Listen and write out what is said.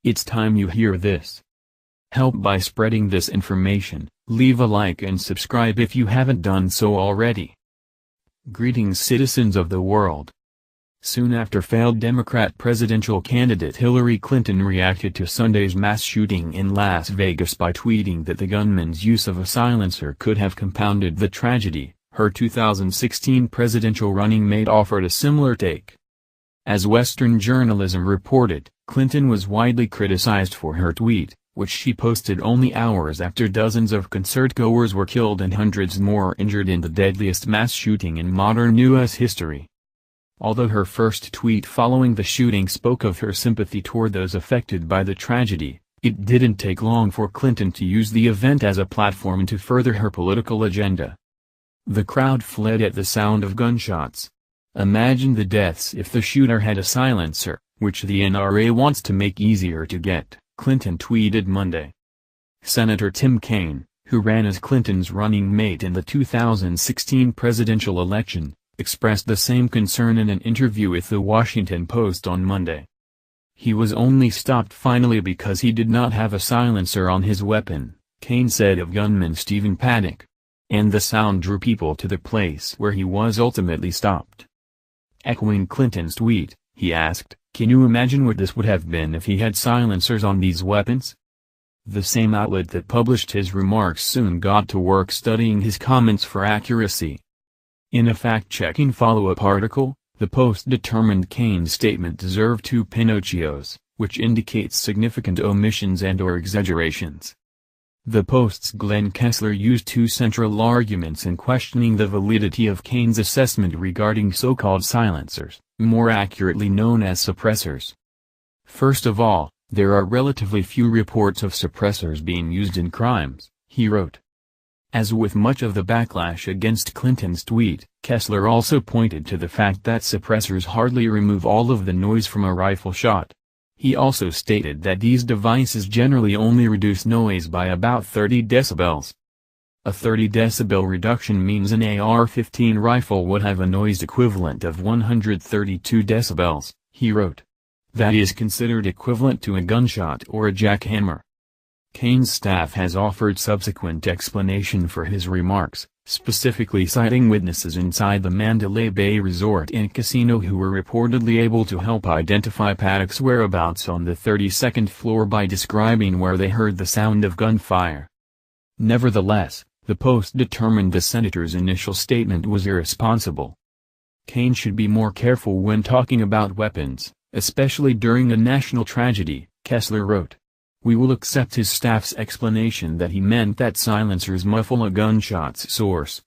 It's time you hear this. Help by spreading this information. Leave a like and subscribe if you haven't done so already. Greetings, citizens of the world. Soon after failed Democrat presidential candidate Hillary Clinton reacted to Sunday's mass shooting in Las Vegas by tweeting that the gunman's use of a silencer could have compounded the tragedy, her 2016 presidential running mate offered a similar take. As Western journalism reported, Clinton was widely criticized for her tweet, which she posted only hours after dozens of concert-goers were killed and hundreds more injured in the deadliest mass shooting in modern U.S. history. Although her first tweet following the shooting spoke of her sympathy toward those affected by the tragedy, it didn't take long for Clinton to use the event as a platform to further her political agenda. The crowd fled at the sound of gunshots. Imagine the deaths if the shooter had a silencer, which the NRA wants to make easier to get, Clinton tweeted Monday. Senator Tim Kaine, who ran as Clinton's running mate in the 2016 presidential election, expressed the same concern in an interview with The Washington Post on Monday. He was only stopped finally because he did not have a silencer on his weapon, Kaine said of gunman Stephen Paddock. And the sound drew people to the place where he was ultimately stopped. Echoing Clinton's tweet, he asked, "Can you imagine what this would have been if he had silencers on these weapons?" The same outlet that published his remarks soon got to work studying his comments for accuracy. In a fact-checking follow-up article, the Post determined Kaine's statement deserved 2 Pinocchios, which indicates significant omissions and/or exaggerations. The Post's Glenn Kessler used 2 central arguments in questioning the validity of Kaine's assessment regarding so-called silencers, more accurately known as suppressors. First of all, there are relatively few reports of suppressors being used in crimes, he wrote. As with much of the backlash against Clinton's tweet, Kessler also pointed to the fact that suppressors hardly remove all of the noise from a rifle shot. He also stated that these devices generally only reduce noise by about 30 decibels. A 30 decibel reduction means an AR-15 rifle would have a noise equivalent of 132 decibels, he wrote. That is considered equivalent to a gunshot or a jackhammer. Kaine's staff has offered subsequent explanation for his remarks, specifically citing witnesses inside the Mandalay Bay Resort and Casino who were reportedly able to help identify Paddock's whereabouts on the 32nd floor by describing where they heard the sound of gunfire. Nevertheless, the Post determined the senator's initial statement was irresponsible. Kaine should be more careful when talking about weapons, especially during a national tragedy, Kessler wrote. We will accept his staff's explanation that he meant that silencers muffle a gunshot's source,